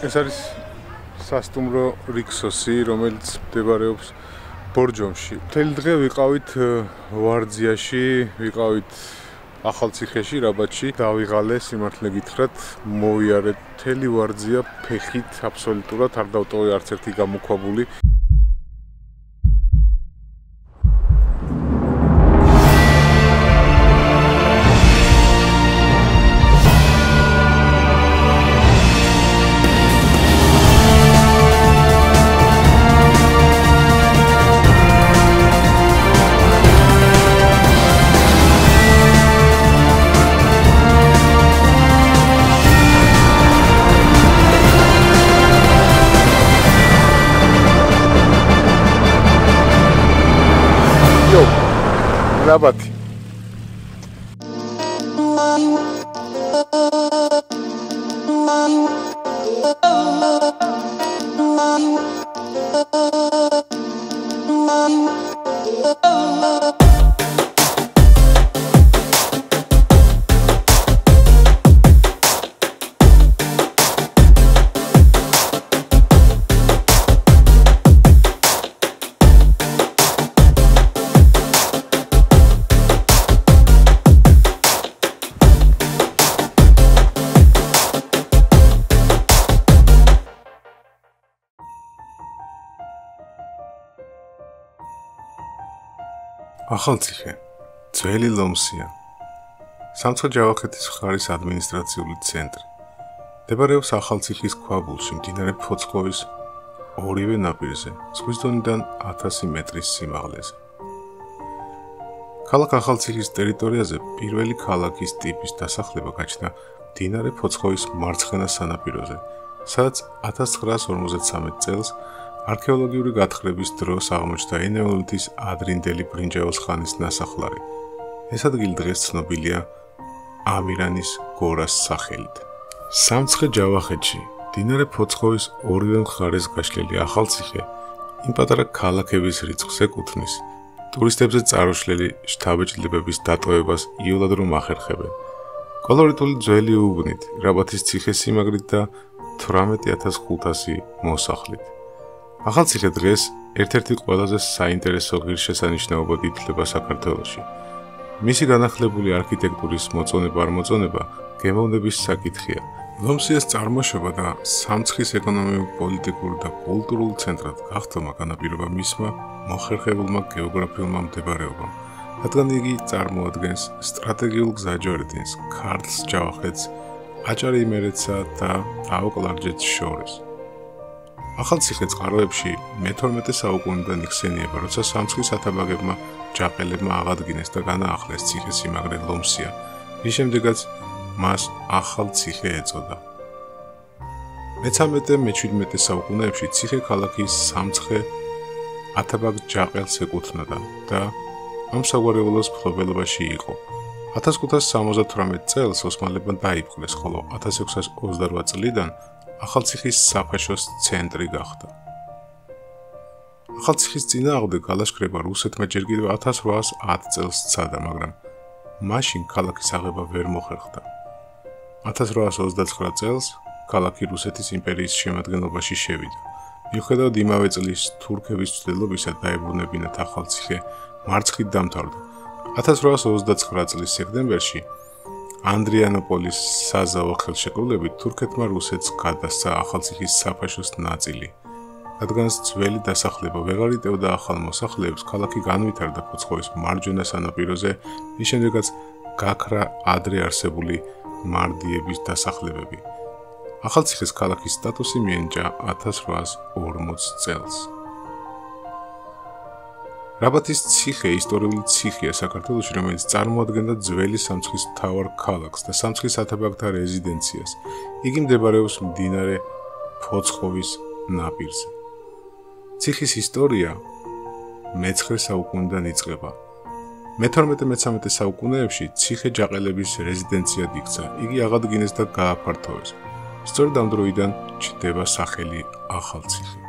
ეს არის სასტუმრო რიქსოსი, რომელიც მდებარეობს ბორჯომში. მთელი დღე ვიყავით ვარძიაში, ვიყავით ახალციხეში, რაბათში. დავიღალე სიმართლე გითხრათ, მოვიარეთ მთელი ვარძია ფეხით, აბსოლუტურად არ დავტოვე არც ერთი გამოქვაბული. Rabati. ახალციხე, ძველი ლომსია, სამცხე-ჯავახეთის მხარის ადმინისტრაციული ცენტრი. მდებარეობს ახალციხის ქვაბულში, მდინარე ფოცხოვის ორივე ნაპირზე, ზღვის დონიდან 1000 მეტრის სიმაღლეზე. ქალაქ ახალციხის ტერიტორიაზე პირველი ქალაქის ტიპის დასახლება გაჩნდა მდინარე ფოცხოვის მარცხენა სანაპიროზე, სადაც 1953 წელს არქეოლოგიური გათხრების დროს აღმოჩნდა ენეოლითის ადრინდელი ბრინჯაოს ხანის ნასახლარი. ეს ადგილი დღეს ცნობილია ამირანის გორას სახელით. სამცხე-ჯავახეთში, მდინარე ფოცხოვის ორივე მხარეს გაშლილი ახალციხე იმ პატარა ქალაქების რიცხვს ეკუთვნის, ტურისტებზე წარუშლილი შთაბეჭდილებების დატოვებას იოლად რომ ახერხებენ. კოლორიტული ძველი უბნით, რაბათის ციხესიმაგრით და 18500 მოსახლით. ახალციხე დღეს ერთ-ერთი ყველაზე საინტერესო ღირსშესანიშნაობად ითვლება საქართველოში. მისი განახლებული არქიტექტურის მოწონება გემოვნების საკითხია. ლომსიას წარმოშობა და სამცხის ეკონომიურ-პოლიტიკურ და კულტურულ ცენტრად გახდომა განაპირობა მისმა მოხერხებულმა გეოგრაფიულმა მდებარეობამ, რადგან იგი წარმოადგენს სტრატეგიულ გზაჯვარედინს ქართლს, ჯავახეთს, აჭარ-იმერეთსა და აოკლარჯეთს შორის. ახალციხე წყაროებში მე-12 საუკუნიდან იხსენიება, როცა სამცხის ათაბაგებმა ჯაყელებმა აღადგინეს და განაახლეს ციხესიმაგრე ლომსია, რის შემდეგაც მას ახალციხე ეწოდა. მე-13-მე-17 საუკუნეებში ციხე ქალაქის სამცხე ათაბაგ ჯაყელს ეკუთვნოდა და ამ საგვარეულოს მფლობელობაში იყო. 1578 წელს ოსმალებმა დაიპყრეს, ხოლო 1628 წლიდან ახალციხის საფაშოს ცენტრი გახდა. ახალციხის წინააღმდეგ გალაშქრება რუსეთმა ჯერ კიდევ 1810 წელს სცადა, მაგრამ მაშინ ქალაქის აღება ვერ მოხერხდა. 1829 წელს ქალაქი რუსეთის იმპერიის შემადგენლობაში შევიდა. მიუხედავად იმავე წლის თურქების ცდილობისა დაებრუნებინათ ახალციხე, მარცხით დამთავრდა. 1829 წლის სექტემბერში ანდრიანოპოლის საზავო ხელშეკრულებით თურქეთმა რუსეთს გადასცა ახალციხის საფაშოს ნაწილი. რადგანაც ძველი დასახლება ვეღარ იტევდა ახალ მოსახლეებს, ქალაქი განვითარდა ფოცხოვის მარჯვენა სანაპიროზე, რის შემდეგაც გაქრა ადრე არსებული მარდიების დასახლებები. ახალციხეს ქალაქის სტატუსი მიენიჭა 1840 წელს. რაბათის ციხე ისტორიული ციხეა საქართველოში, რომელიც წარმოადგენდა ძველი სამცხის მთავარ ქალაქს და სამცხის ათაბაგთა რეზიდენციას. იგი მდებარეობს მდინარე ფოცხოვის ნაპირზე. ციხის ისტორია მე-9 საუკუნიდან იწყება. მე-12-მე-13 საუკუნეებში ციხე ჯაყელების რეზიდენციად იქცა. იგი აღადგინეს და გააფართოვეს. სწორედ ამ დროიდან ჩნდება სახელი ახალციხე.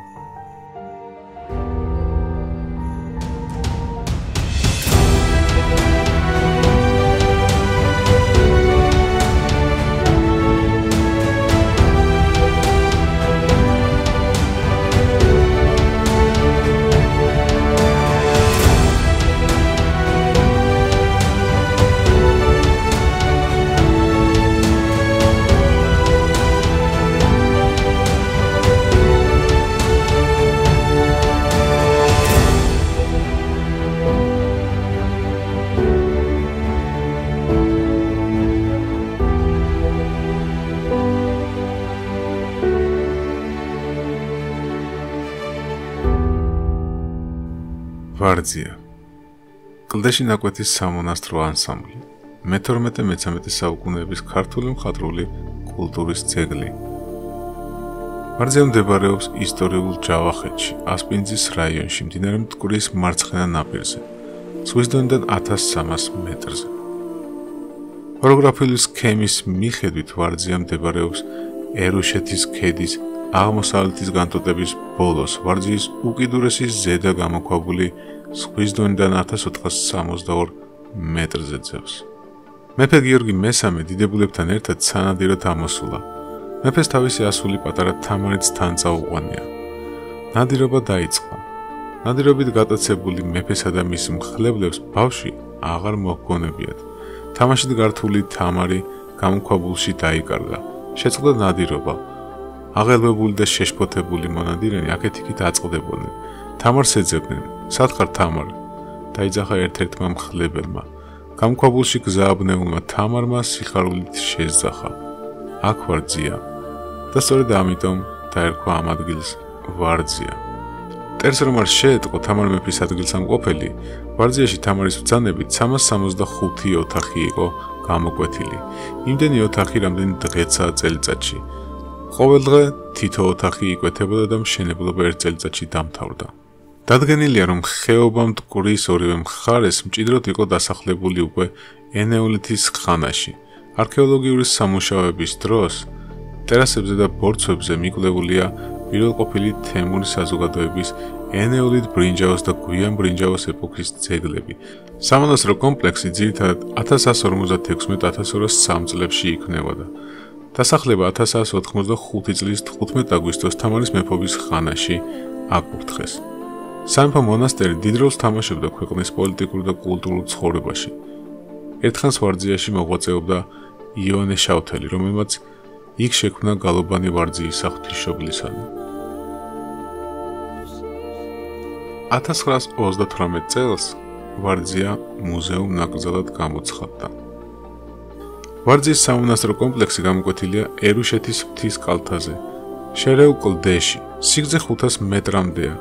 ვარძია. კლდეში ნაკვეთის სამონასტრო ანსამბლი. მე-12-მე-13 საუკუნეების ქართული მხატვრული კულტურის ძეგლი. ვარძია მდებარეობს ისტორიულ ჯავახეთში, ასპინძის რაიონში, მდინარე მტკვრის მარცხენა ნაპირზე, ზღვის დონიდან 1300 მეტრზე. ოროგრაფიული სქემის მიხედვით ვარძია მდებარეობს ერუშეთის ქედის აღმოსავლეთის განტოტების ბოლოს, ვარძიის უკიდურესი ზედა გამოქვაბული ზღვის დონიდან 1462 მეტრზე ძევს. მეფე გიორგი მესამე დიდებულებთან ერთად სანადიროდ ამოსულა. მეფეს თავისი ასული პატარა თამარიც თან წაუყვანია. ნადირობა დაიწყო. ნადირობით გატაცებული მეფესა და მის მხლებლებს ბავში აღარ მოჰგონებიათ. თამაშით გართული თამარი გამოქვაბულში დაიკარგა. შეწყდა ნადირობა. აღელვებული და შეშფოთებული მონადირენი აქეთ-იქით აწყდებოდნენ. თამარს ეძებდნენ. სათხარ თამარ? დაიძახა ერთ-ერთმა მხლებელმა. გამოქვაბულში გზააბნეულმა თამარმა სიხარულით შეძახა. აქ ვარძია. და სწორედ ამიტომ დაერქვა ამ ადგილს ვარძია. მტერს რომ არ შეეტყო თამარ მეფის ადგილსამყოფელი, ვარძიაში თამარის ბრძანებით 365 ოთახი იყო გამოკვეთილი. იმდენი ოთახი, რამდენი დღეცაა წელიწადში. ყოველ დღე თითო ოთახი იკვეთებოდა და მშენებლობა ერთ წელიწადში დამთავრდა. დადგენილია, რომ ხეობა მტკვრის ორივე მხარეს მჭიდროდ იყო დასახლებული უკვე ენეოლითის ხანაში. არქეოლოგიური სამუშაოების დროს ტერასებზე და ბორცვებზე მიკვლეულია პირველყოფილი თემური საზოგადოების ენეოლით ბრინჯაოს და გვიან ბრინჯაოს ეპოქის ძეგლები. სამონასტრო კომპლექსი ძირითადად 1156-1203 წლებში იქმნებოდა. დასახლება 1185 წლის 15 აგვისტოს თამარის მეფობის ხანაში აკურთხეს. სამეფო მონასტერი დიდ როლს თამაშობდა ქვეყნის პოლიტიკურ და კულტურულ ცხოვრებაში. ერთხანს ვარძიაში მოღვაწეობდა იონე შავთელი, რომელმაც იქ შექმნა გალობანი ვარძიის ღვთისმშობლისადმი. 1938 წელს ვარძია მუზეუმ ნაკრძალად გამოცხადდა. ვარძიის სამონასტრო კომპლექსი გამოკვეთილია ერუშეთის მთის კალთაზე, შერეულ კლდეში, სიგრძე 500 მეტრამდეა,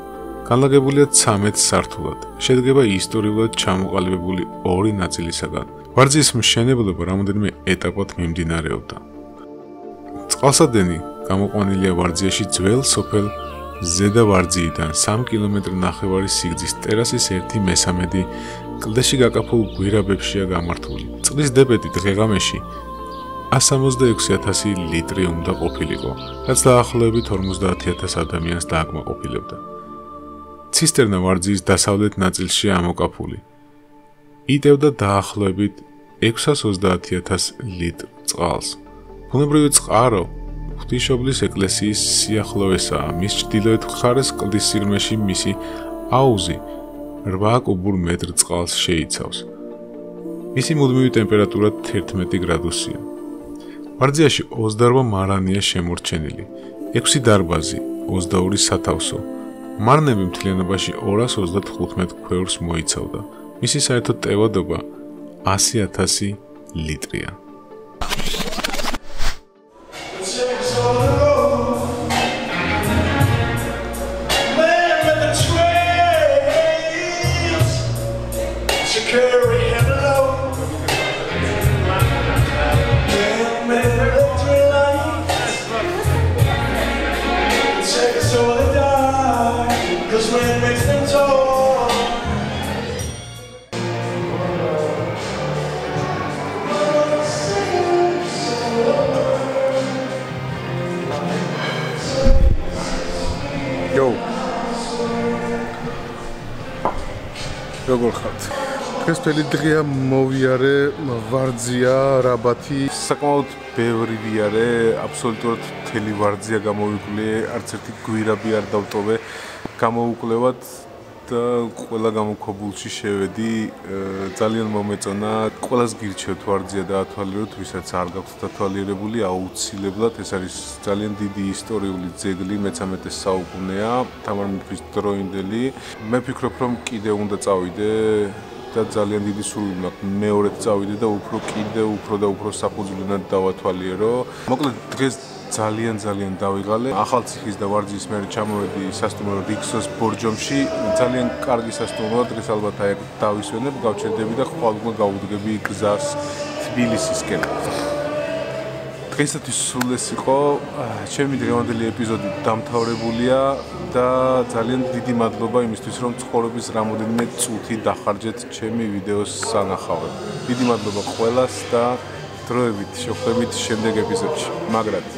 განლაგებულია 13 სართულად, შედგება ისტორიულად ჩამოყალიბებული ორი ნაწილისაგან. ვარძიის მშენებლობა რამოდენიმე ეტაპად მიმდინარეობდა. წყალსადენი გამოყვანილია ვარძიაში ძველ სოფელ ზედა ვარძიიდან 3 კილომეტრ-ნახევარი სიგრძის ტერასის 1/3 კლდეში გაკაფულ გვირაბებშია გამართული. წყლის დებეტი დღე-ღამეში 166,000 ლიტრი უნდა ყოფილიყო, რაც დაახლოებით 50,000 ადამიანს დააკმაყოფილებდა. ცისტერნა ვარძიის დასავლეთ ნაწილშია ამოკაფული. იტევდა დაახლოებით 630,000 ლიტრ წყალს. ბუნებრივი წყარო ღვთისმშობლის ეკლესიის სიახლოვესაა, მის ჩრდილოეთ მხარეს კლდის სიღრმეში მისი აუზი 8 კუბურ მეტრ წყალს შეიცავს. მისი მუდმივი ტემპერატურა 11 გრადუსია. ვარძიაში 28 მარანია შემორჩენილი, 6 დარბაზი, 22 სათავსო. მარნები მთლიანობაში 235 ქვევრს მოიცავდა. მისი საერთო ტევადობა 100,000 ლიტრია. როგორ ხართ? დღეს მთელი დღეა მოვიარე ვარძია, რაბათი, საკმაოდ ბევრი ვიარე, აბსოლუტურად მთელი ვარძია გამოვიკვლიე, არც ერთი გვირაბი არ დავტოვე, გამოვუკლევად და ყველა გამოქვაბულში შევედი, ძალიან მომეწონა, ყველას გირჩევთ ვარძია დაათვალიეროთ, ვისაც არ გაქვთ დათვალიერებული, აუცილებლად, ეს არის ძალიან დიდი ისტორიული ძეგლი, მე-13 საუკუნეა, თამარ მეფის დროინდელი. მე ვფიქრობ, რომ კიდე უნდა წავიდე და ძალიან დიდი სურვილი მაქვს მეორედ წავიდე და უფრო კიდე უფრო და უფრო საფუძვლიანად დავათვალიერო. მოკლედ დღეს ძალიან დავიღალე. ახალციხის და ვარძის მერე ჩამოვედი სასტუმრო რიქსოს ბორჯომში. ძალიან კარგი სასტუმროა, დღეს ალბათ აი დავისვენებ, გავჩერდები და ხვალ გავუდგები გზას თბილისისკენ. დღეისათვის სულ ეს იყო. ჩემი დღევანდელი ეპიზოდი დამთავრებულია და ძალიან დიდი მადლობა იმისთვის, რომ ცხოვრების რამოდენიმე წუთი დახარჯეთ ჩემი ვიდეოს სანახავად. დიდი მადლობა ყველას და დროებით შევხვდებით შემდეგ ეპიზოდში. მაგრად